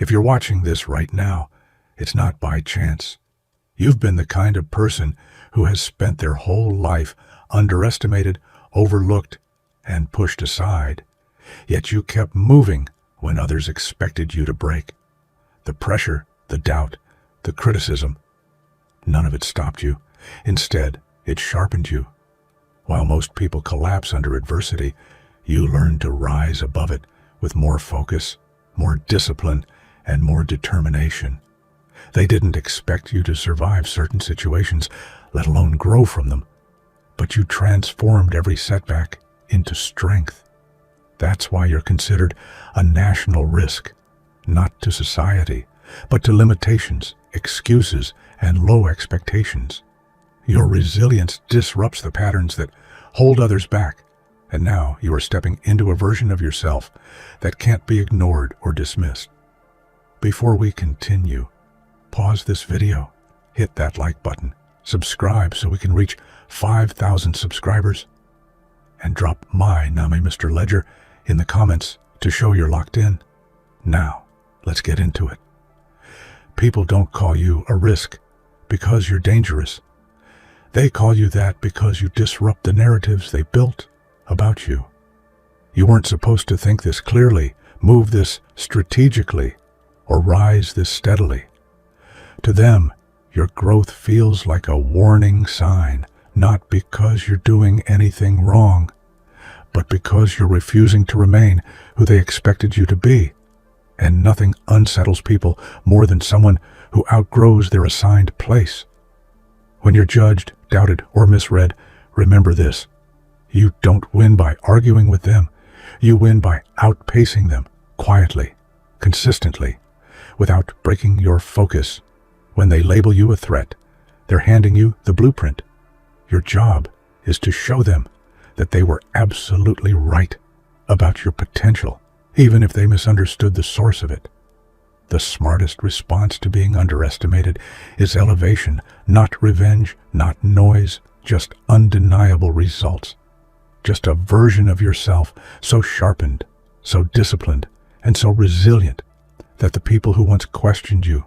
If you're watching this right now, it's not by chance. You've been the kind of person who has spent their whole life underestimated, overlooked, and pushed aside. Yet you kept moving when others expected you to break. The pressure, the doubt, the criticism, none of it stopped you. Instead, it sharpened you. While most people collapse under adversity, you learned to rise above it with more focus, more discipline, and more determination. They didn't expect you to survive certain situations, let alone grow from them. But you transformed every setback into strength. That's why you're considered a national risk, not to society, but to limitations, excuses, and low expectations. Your resilience disrupts the patterns that hold others back, and now you are stepping into a version of yourself that can't be ignored or dismissed. Before we continue, pause this video, hit that like button, subscribe so we can reach 5,000 subscribers, and drop my name, Mr. Ledger, in the comments to show you're locked in. Now, let's get into it. People don't call you a risk because you're dangerous. They call you that because you disrupt the narratives they built about you. You weren't supposed to think this clearly, move this strategically, or rise this steadily. To them, your growth feels like a warning sign, not because you're doing anything wrong, but because you're refusing to remain who they expected you to be. And nothing unsettles people more than someone who outgrows their assigned place. When you're judged, doubted, or misread, remember this. You don't win by arguing with them. You win by outpacing them, quietly, consistently, without breaking your focus. When they label you a threat, they're handing you the blueprint. Your job is to show them that they were absolutely right about your potential, even if they misunderstood the source of it. The smartest response to being underestimated is elevation, not revenge, not noise, just undeniable results. Just a version of yourself so sharpened, so disciplined, and so resilient that the people who once questioned you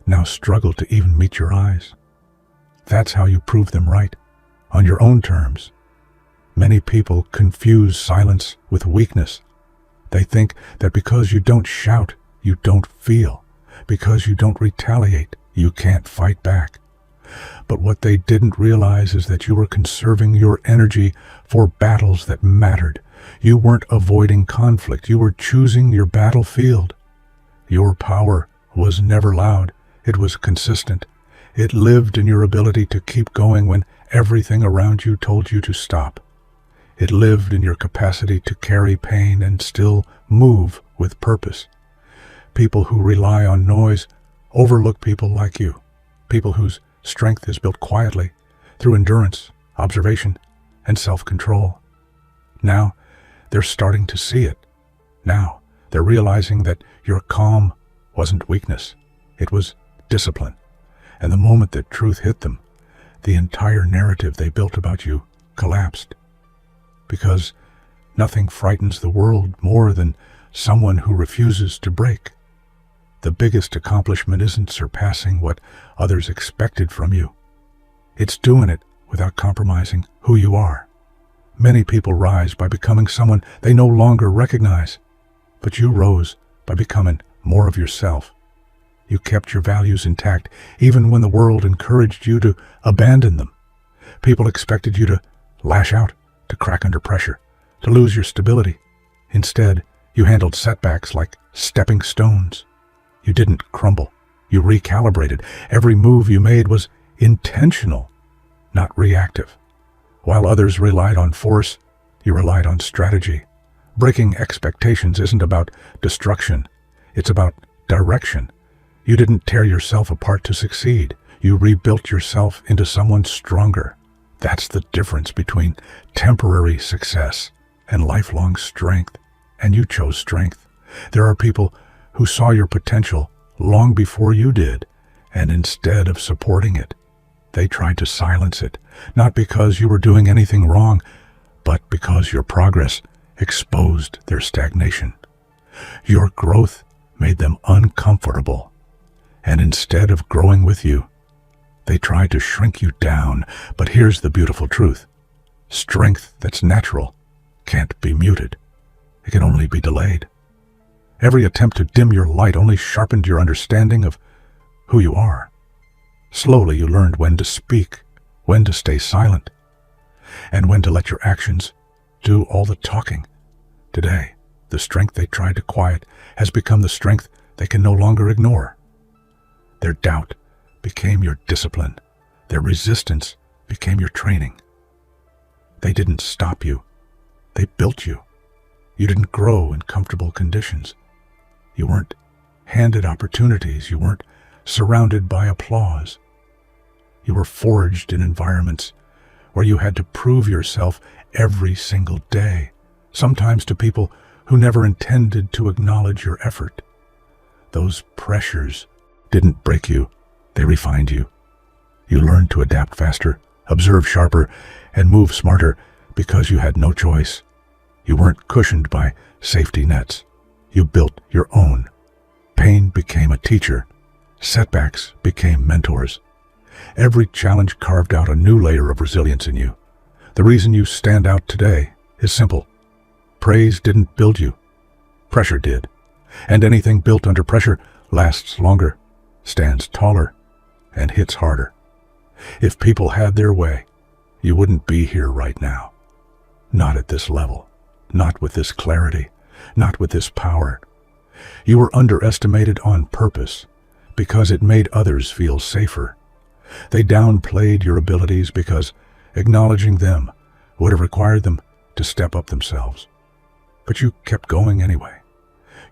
now struggle to even meet your eyes. That's how you prove them right, on your own terms. Many people confuse silence with weakness. They think that because you don't shout, you don't feel. Because you don't retaliate, you can't fight back. But what they didn't realize is that you were conserving your energy for battles that mattered. You weren't avoiding conflict. You were choosing your battlefield. Your power was never loud. It was consistent. It lived in your ability to keep going when everything around you told you to stop. It lived in your capacity to carry pain and still move with purpose. People who rely on noise overlook people like you, people whose strength is built quietly through endurance, observation, and self-control. Now, they're starting to see it. Now, they're realizing that your calm wasn't weakness. It was discipline. And the moment that truth hit them, the entire narrative they built about you collapsed. Because nothing frightens the world more than someone who refuses to break. The biggest accomplishment isn't surpassing what others expected from you. It's doing it without compromising who you are. Many people rise by becoming someone they no longer recognize, but you rose by becoming more of yourself. You kept your values intact even when the world encouraged you to abandon them. People expected you to lash out, to crack under pressure, to lose your stability. Instead, you handled setbacks like stepping stones. You didn't crumble. You recalibrated. Every move you made was intentional, not reactive. While others relied on force, you relied on strategy. Breaking expectations isn't about destruction. It's about direction. You didn't tear yourself apart to succeed. You rebuilt yourself into someone stronger. That's the difference between temporary success and lifelong strength. And you chose strength. There are people who saw your potential long before you did, and instead of supporting it, they tried to silence it, not because you were doing anything wrong, but because your progress exposed their stagnation. Your growth made them uncomfortable. And instead of growing with you, they tried to shrink you down. But here's the beautiful truth. Strength that's natural can't be muted. It can only be delayed. Every attempt to dim your light only sharpened your understanding of who you are. Slowly you learned when to speak, when to stay silent, and when to let your actions do all the talking. Today, the strength they tried to quiet has become the strength they can no longer ignore. Their doubt became your discipline. Their resistance became your training. They didn't stop you. They built you. You didn't grow in comfortable conditions. You weren't handed opportunities. You weren't surrounded by applause. You were forged in environments where you had to prove yourself every single day, sometimes to people who never intended to acknowledge your effort. Those pressures didn't break you. They refined you. You learned to adapt faster, observe sharper, and move smarter because you had no choice. You weren't cushioned by safety nets. You built your own. Pain became a teacher. Setbacks became mentors. Every challenge carved out a new layer of resilience in you. The reason you stand out today is simple. Praise didn't build you. Pressure did. And anything built under pressure lasts longer, stands taller, and hits harder. If people had their way, you wouldn't be here right now. Not at this level. Not with this clarity. Not with this power. You were underestimated on purpose because it made others feel safer. They downplayed your abilities because acknowledging them would have required them to step up themselves. But you kept going anyway.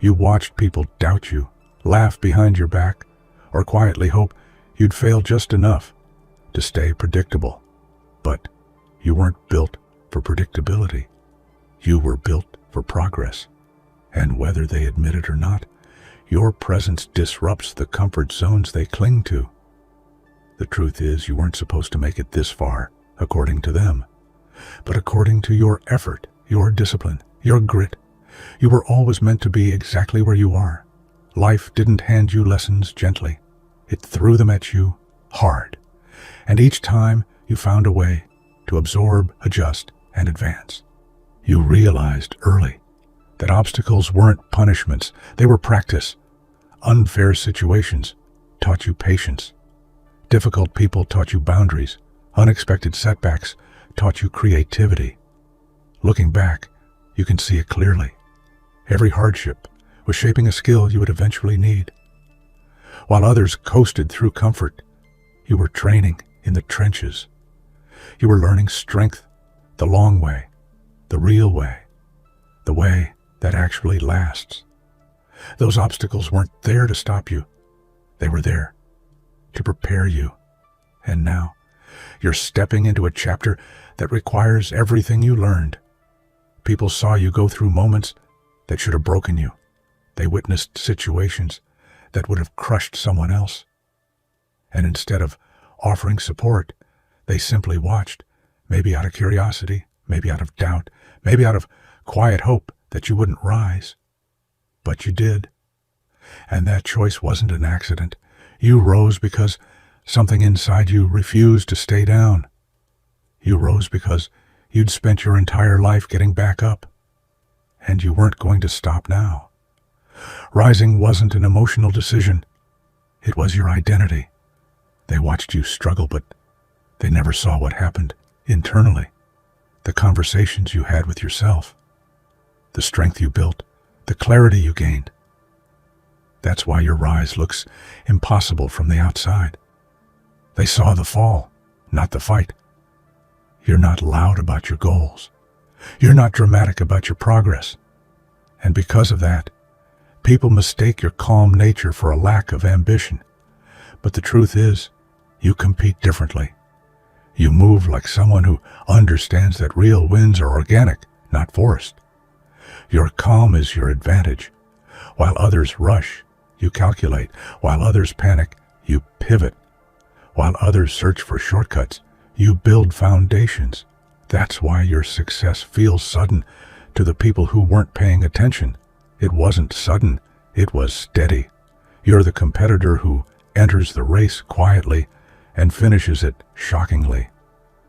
You watched people doubt you, laugh behind your back, or quietly hope you'd fail just enough to stay predictable. But you weren't built for predictability. You were built for progress. And whether they admit it or not, your presence disrupts the comfort zones they cling to. The truth is, you weren't supposed to make it this far, according to them. But according to your effort, your discipline, your grit, you were always meant to be exactly where you are. Life didn't hand you lessons gently. It threw them at you hard. And each time you found a way to absorb, adjust, and advance. You realized early that obstacles weren't punishments, they were practice. Unfair situations taught you patience. Difficult people taught you boundaries. Unexpected setbacks taught you creativity. Looking back, you can see it clearly. Every hardship was shaping a skill you would eventually need. While others coasted through comfort, you were training in the trenches. You were learning strength the long way, the real way, the way that actually lasts. Those obstacles weren't there to stop you. They were there to prepare you. And now, you're stepping into a chapter that requires everything you learned. People saw you go through moments that should have broken you. They witnessed situations that would have crushed someone else. And instead of offering support, they simply watched, maybe out of curiosity, maybe out of doubt, maybe out of quiet hope that you wouldn't rise. But you did. And that choice wasn't an accident. You rose because something inside you refused to stay down. You rose because you'd spent your entire life getting back up. And you weren't going to stop now. Rising wasn't an emotional decision. It was your identity. They watched you struggle, but they never saw what happened internally. The conversations you had with yourself. The strength you built. The clarity you gained. That's why your rise looks impossible from the outside. They saw the fall, not the fight. You're not loud about your goals. You're not dramatic about your progress. And because of that, people mistake your calm nature for a lack of ambition. But the truth is, you compete differently. You move like someone who understands that real wins are organic, not forced. Your calm is your advantage. While others rush, you calculate. While others panic, you pivot. While others search for shortcuts, you build foundations. That's why your success feels sudden to the people who weren't paying attention. It wasn't sudden, It was steady. You're the competitor who enters the race quietly and finishes it shockingly.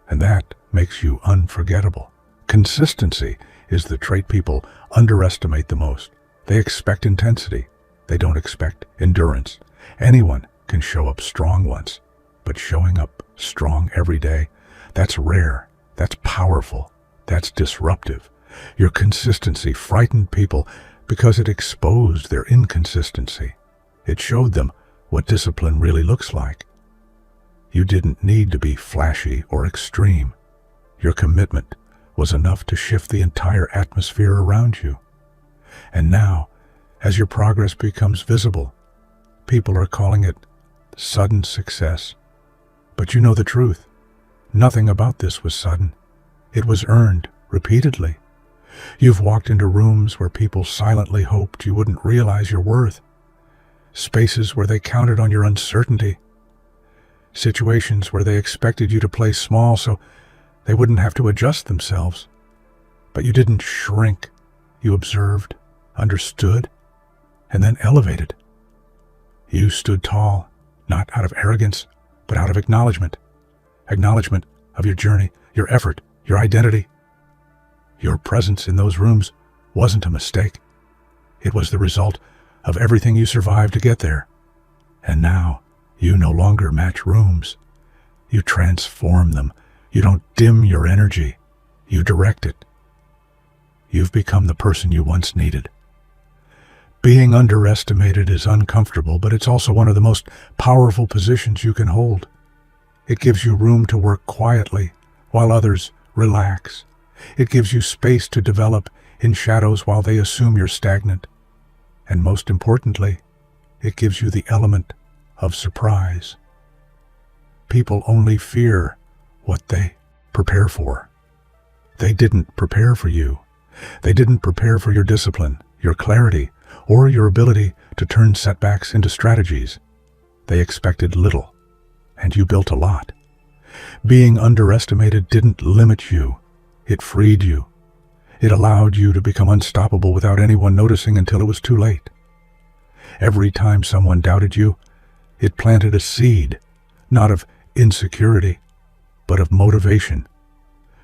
And that makes you unforgettable. Consistency is the trait people underestimate the most. They expect intensity. They don't expect endurance. Anyone can show up strong once, but showing up strong every day, that's rare, that's powerful, that's disruptive. Your consistency frightened people because it exposed their inconsistency. It showed them what discipline really looks like. You didn't need to be flashy or extreme. Your commitment was enough to shift the entire atmosphere around you. And now, as your progress becomes visible, people are calling it sudden success. But you know the truth. Nothing about this was sudden. It was earned repeatedly. You've walked into rooms where people silently hoped you wouldn't realize your worth. Spaces where they counted on your uncertainty. Situations where they expected you to play small so they wouldn't have to adjust themselves. But you didn't shrink. You observed, understood, and then elevated. You stood tall, not out of arrogance, but out of acknowledgement. Acknowledgement of your journey, your effort, your identity. Your presence in those rooms wasn't a mistake. It was the result of everything you survived to get there. And now, you no longer match rooms. You transform them. You don't dim your energy. You direct it. You've become the person you once needed. Being underestimated is uncomfortable, but it's also one of the most powerful positions you can hold. It gives you room to work quietly while others relax. It gives you space to develop in shadows while they assume you're stagnant. And most importantly, it gives you the element of surprise. People only fear what they prepare for. They didn't prepare for you. They didn't prepare for your discipline, your clarity, or your ability to turn setbacks into strategies. They expected little, and you built a lot. Being underestimated didn't limit you. It freed you. It allowed you to become unstoppable without anyone noticing until it was too late. Every time someone doubted you, it planted a seed, not of insecurity, but of motivation.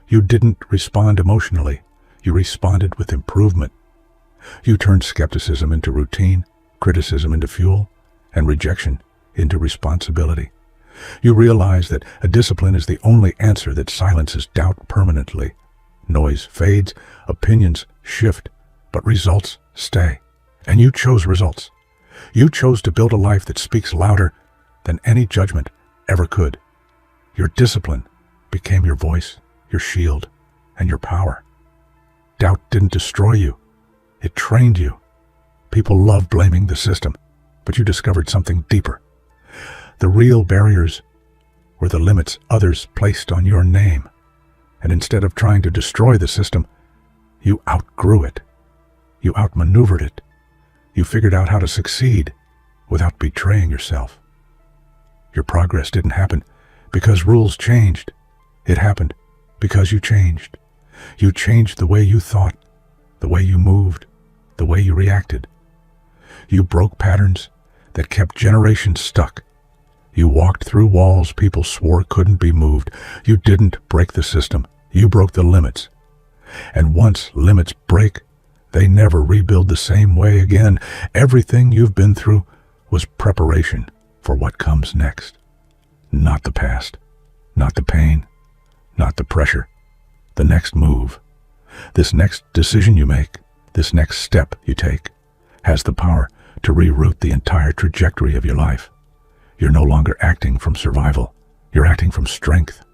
You didn't respond emotionally. You responded with improvement. You turned skepticism into routine, criticism into fuel, and rejection into responsibility. You realized that a discipline is the only answer that silences doubt permanently. Noise fades, opinions shift, but results stay. And you chose results. You chose to build a life that speaks louder than any judgment ever could. Your discipline became your voice, your shield, and your power. Doubt didn't destroy you. It trained you. People love blaming the system, but you discovered something deeper. The real barriers were the limits others placed on your name. And instead of trying to destroy the system, you outgrew it. You outmaneuvered it. You figured out how to succeed without betraying yourself. Your progress didn't happen because rules changed. It happened because you changed. You changed the way you thought, the way you moved, the way you reacted. You broke patterns that kept generations stuck. You walked through walls people swore couldn't be moved. You didn't break the system. You broke the limits. And once limits break, they never rebuild the same way again. Everything you've been through was preparation for what comes next. Not the past, not the pain, not the pressure. The next move. This next decision you make, this next step you take, has the power to reroute the entire trajectory of your life. You're no longer acting from survival. You're acting from strength.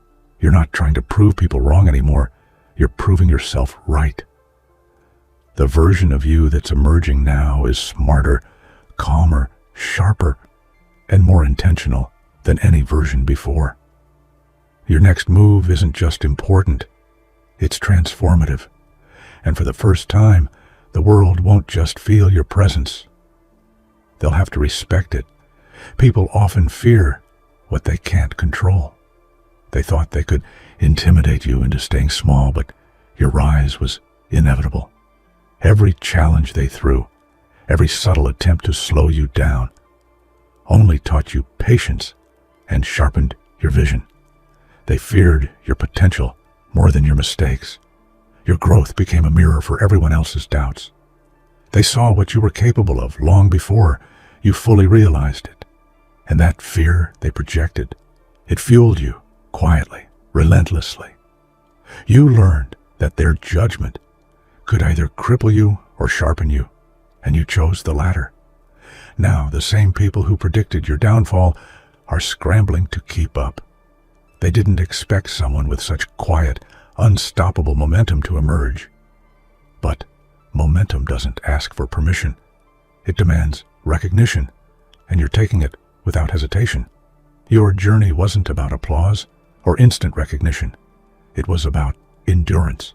You're not trying to prove people wrong anymore. You're proving yourself right. The version of you that's emerging now is smarter, calmer, sharper, and more intentional than any version before. Your next move isn't just important. It's transformative. And for the first time, the world won't just feel your presence. They'll have to respect it. People often fear what they can't control. They thought they could intimidate you into staying small, but your rise was inevitable. Every challenge they threw, every subtle attempt to slow you down, only taught you patience and sharpened your vision. They feared your potential more than your mistakes. Your growth became a mirror for everyone else's doubts. They saw what you were capable of long before you fully realized it. And that fear they projected, it fueled you quietly, relentlessly. You learned that their judgment could either cripple you or sharpen you, and you chose the latter. Now, the same people who predicted your downfall are scrambling to keep up. They didn't expect someone with such quiet, unstoppable momentum to emerge. But momentum doesn't ask for permission. It demands recognition, and you're taking it without hesitation. Your journey wasn't about applause or instant recognition. It was about endurance.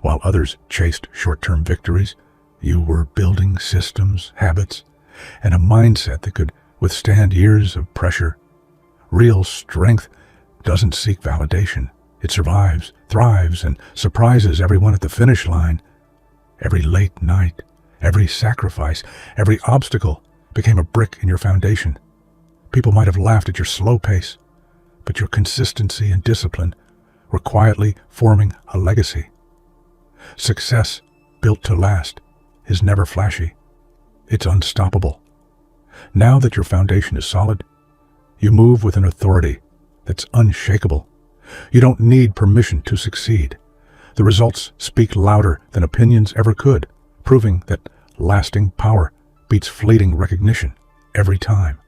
While others chased short-term victories, you were building systems, habits, and a mindset that could withstand years of pressure. Real strength doesn't seek validation. It survives, thrives, and surprises everyone at the finish line. Every late night, every sacrifice, every obstacle became a brick in your foundation. People might have laughed at your slow pace, but your consistency and discipline were quietly forming a legacy. Success built to last is never flashy. It's unstoppable. Now that your foundation is solid, you move with an authority that's unshakable. You don't need permission to succeed. The results speak louder than opinions ever could, proving that lasting power beats fleeting recognition every time.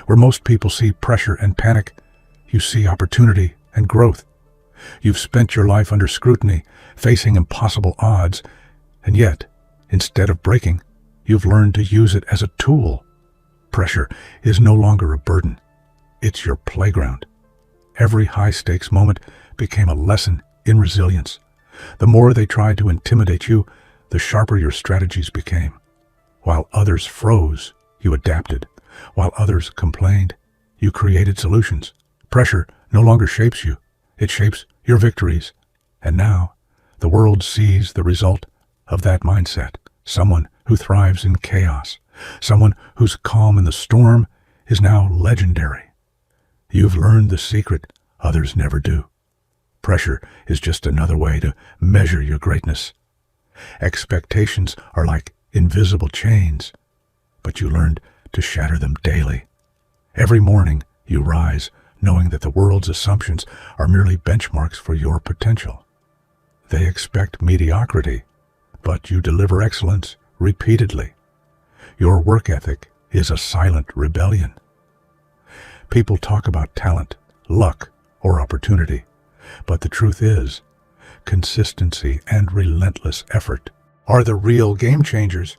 Where most people see pressure and panic, you see opportunity and growth. You've spent your life under scrutiny, facing impossible odds, and yet, instead of breaking, you've learned to use it as a tool. Pressure is no longer a burden. It's your playground. Every high-stakes moment became a lesson in resilience. The more they tried to intimidate you, the sharper your strategies became. While others froze, you adapted. While others complained, you created solutions. Pressure no longer shapes you. It shapes your victories. And now, the world sees the result of that mindset. Someone who thrives in chaos. Someone who's calm in the storm is now legendary. You've learned the secret others never do. Pressure is just another way to measure your greatness. Expectations are like invisible chains, but you learned to shatter them daily. Every morning you rise knowing that the world's assumptions are merely benchmarks for your potential. They expect mediocrity, but you deliver excellence repeatedly. Your work ethic is a silent rebellion. People talk about talent, luck, or opportunity, but the truth is, consistency and relentless effort are the real game changers,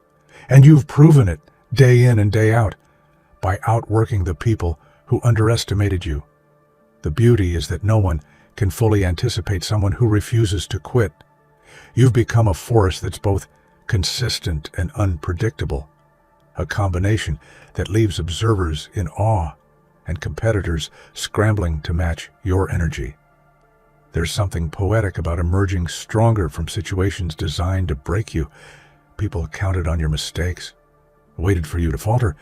and you've proven it day in and day out by outworking the people who underestimated you. The beauty is that no one can fully anticipate someone who refuses to quit. You've become a force that's both consistent and unpredictable, a combination that leaves observers in awe and competitors scrambling to match your energy. There's something poetic about emerging stronger from situations designed to break you. People counted on your mistakes, waited for you to falter,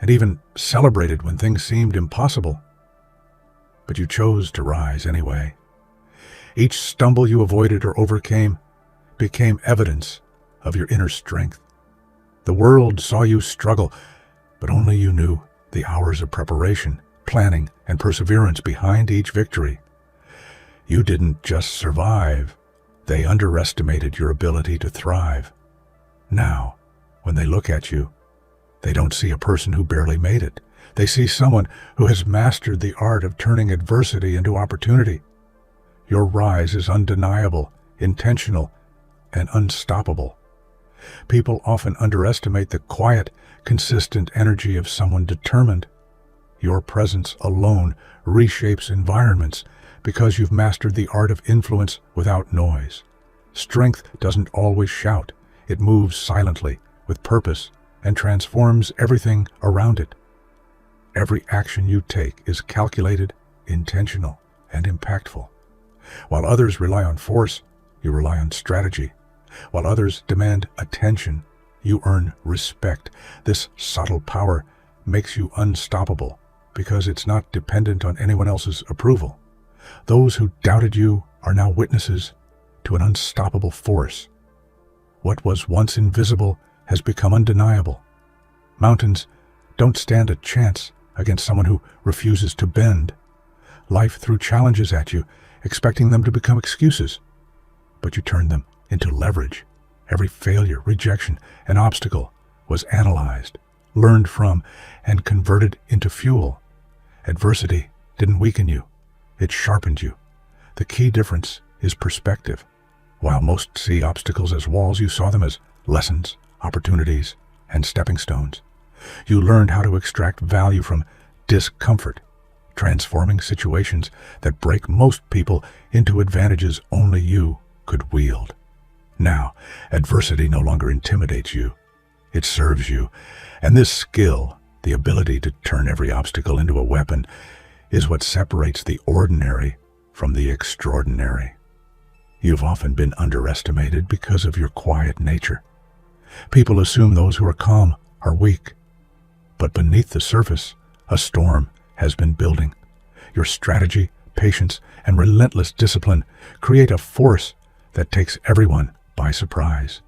and even celebrated when things seemed impossible. But you chose to rise anyway. Each stumble you avoided or overcame became evidence of your inner strength. The world saw you struggle, but only you knew the hours of preparation, planning, and perseverance behind each victory. You didn't just survive, they underestimated your ability to thrive. Now, when they look at you, they don't see a person who barely made it. They see someone who has mastered the art of turning adversity into opportunity. Your rise is undeniable, intentional, and unstoppable. People often underestimate the quiet, consistent energy of someone determined. Your presence alone reshapes environments because you've mastered the art of influence without noise. Strength doesn't always shout. It moves silently, with purpose, and transforms everything around it. Every action you take is calculated, intentional, and impactful. While others rely on force, you rely on strategy. While others demand attention, You earn respect. This subtle power makes you unstoppable because it's not dependent on anyone else's approval. Those who doubted you are now witnesses to an unstoppable force. What was once invisible has become undeniable. Mountains don't stand a chance against someone who refuses to bend. Life threw challenges at you, expecting them to become excuses. But you turned them into leverage. Every failure, rejection, and obstacle was analyzed, learned from, and converted into fuel. Adversity didn't weaken you. It sharpened you. The key difference is perspective. While most see obstacles as walls, you saw them as lessons, opportunities, and stepping stones. You learned how to extract value from discomfort, transforming situations that break most people into advantages only you could wield. Now, adversity no longer intimidates you. It serves you. And this skill, the ability to turn every obstacle into a weapon, is what separates the ordinary from the extraordinary. You've often been underestimated because of your quiet nature. People assume those who are calm are weak. But beneath the surface, a storm has been building. Your strategy, patience, and relentless discipline create a force that takes everyone by surprise.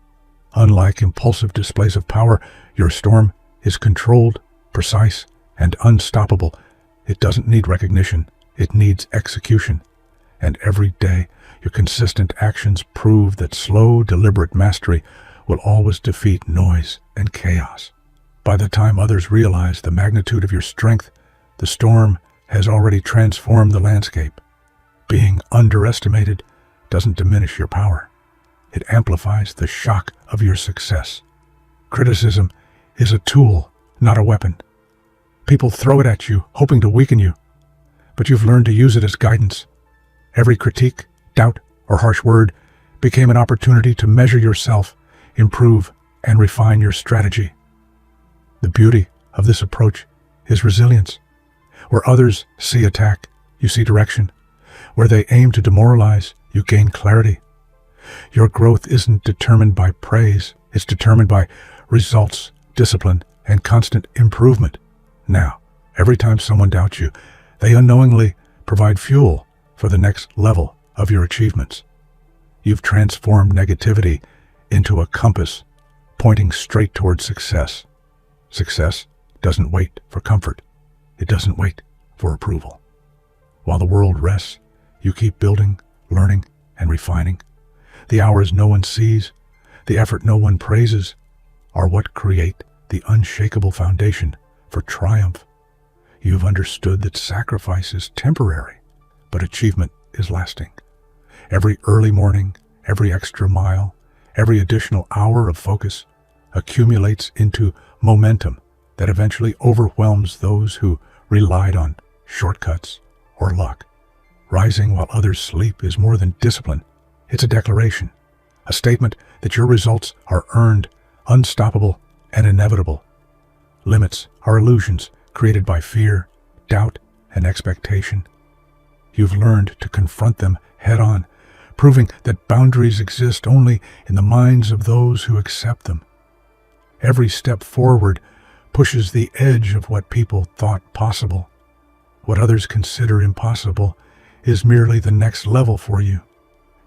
Unlike impulsive displays of power, your storm is controlled, precise, and unstoppable. It doesn't need recognition, it needs execution. And every day, your consistent actions prove that slow, deliberate mastery will always defeat noise and chaos. By the time others realize the magnitude of your strength, the storm has already transformed the landscape. Being underestimated doesn't diminish your power. It amplifies the shock of your success. Criticism is a tool, not a weapon. People throw it at you, hoping to weaken you, but you've learned to use it as guidance. Every critique, doubt, or harsh word became an opportunity to measure yourself, improve, and refine your strategy. The beauty of this approach is resilience. Where others see attack, you see direction. Where they aim to demoralize, you gain clarity. Your growth isn't determined by praise, it's determined by results, discipline, and constant improvement. Now, every time someone doubts you, they unknowingly provide fuel for the next level of your achievements. You've transformed negativity into a compass pointing straight toward success. Success doesn't wait for comfort. It doesn't wait for approval. While the world rests, you keep building, learning, and refining. The hours no one sees, the effort no one praises, are what create the unshakable foundation for triumph. You've understood that sacrifice is temporary, but achievement is lasting. Every early morning, every extra mile, every additional hour of focus accumulates into momentum that eventually overwhelms those who relied on shortcuts or luck. Rising while others sleep is more than discipline. It's a declaration, a statement that your results are earned, unstoppable, and inevitable. Limits are illusions created by fear, doubt, and expectation. You've learned to confront them head-on, proving that boundaries exist only in the minds of those who accept them. Every step forward pushes the edge of what people thought possible. What others consider impossible is merely the next level for you.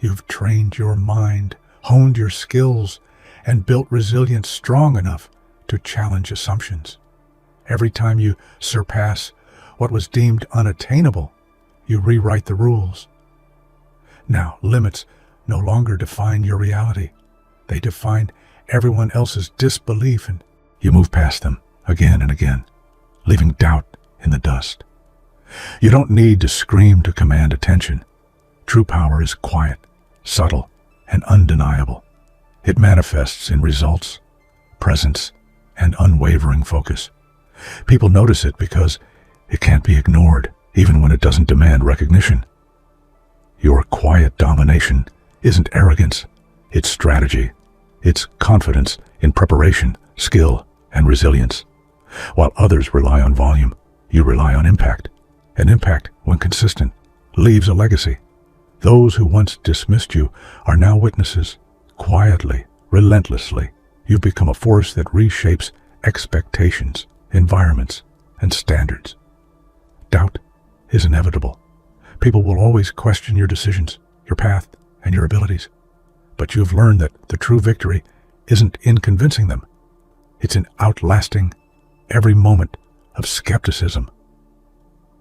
You've trained your mind, honed your skills, and built resilience strong enough to challenge assumptions. Every time you surpass what was deemed unattainable, you rewrite the rules. Now, limits no longer define your reality. They define everyone else's disbelief, and you move past them again and again, leaving doubt in the dust. You don't need to scream to command attention. True power is quiet, subtle, and undeniable. It manifests in results, presence, and unwavering focus. People notice it because it can't be ignored, even when it doesn't demand recognition. Your quiet domination isn't arrogance, it's strategy. It's confidence in preparation, skill, and resilience. While others rely on volume, you rely on impact. And impact, when consistent, leaves a legacy. Those who once dismissed you are now witnesses, quietly, relentlessly, You've become a force that reshapes expectations, environments, and standards. Doubt is inevitable. People will always question your decisions, your path, and your abilities. But you've learned that the true victory isn't in convincing them. It's in outlasting every moment of skepticism.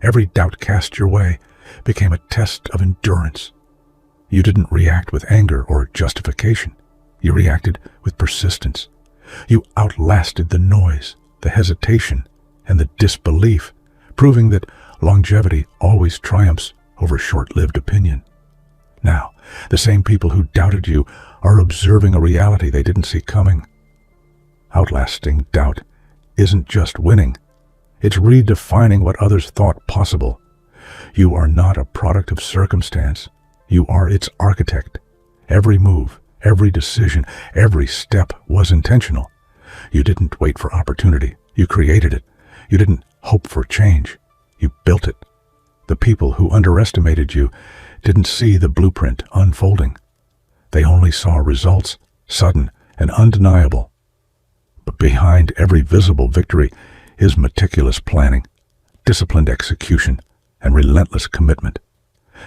Every doubt cast your way became a test of endurance. You didn't react with anger or justification. You reacted with persistence. You outlasted the noise, the hesitation, and the disbelief, proving that longevity always triumphs over short-lived opinion. Now, the same people who doubted you are observing a reality they didn't see coming. Outlasting doubt isn't just winning. It's redefining what others thought possible. You are not a product of circumstance. You are its architect. Every move, every decision, every step was intentional. You didn't wait for opportunity. You created it. You didn't hope for change. You built it. The people who underestimated you didn't see the blueprint unfolding. They only saw results, sudden and undeniable. But behind every visible victory is meticulous planning, disciplined execution, and relentless commitment.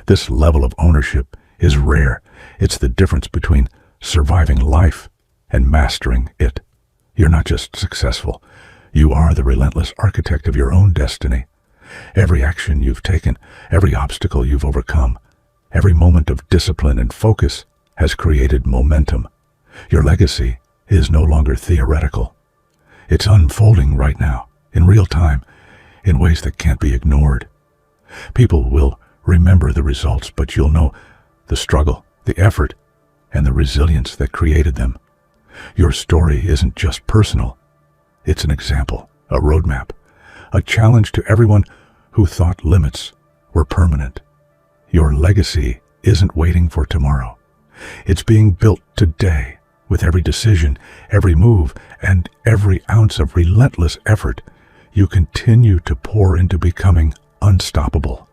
This level of ownership is rare. It's the difference between surviving life and mastering it. You're not just successful. You are the relentless architect of your own destiny. Every action you've taken, every obstacle you've overcome, every moment of discipline and focus has created momentum. Your legacy is no longer theoretical. It's unfolding right now, in real time, in ways that can't be ignored. People will remember the results, but you'll know the struggle, the effort, and the resilience that created them. Your story isn't just personal. It's an example, a roadmap, a challenge to everyone who thought limits were permanent. Your legacy isn't waiting for tomorrow. It's being built today with every decision, every move, and every ounce of relentless effort. You continue to pour into becoming unstoppable.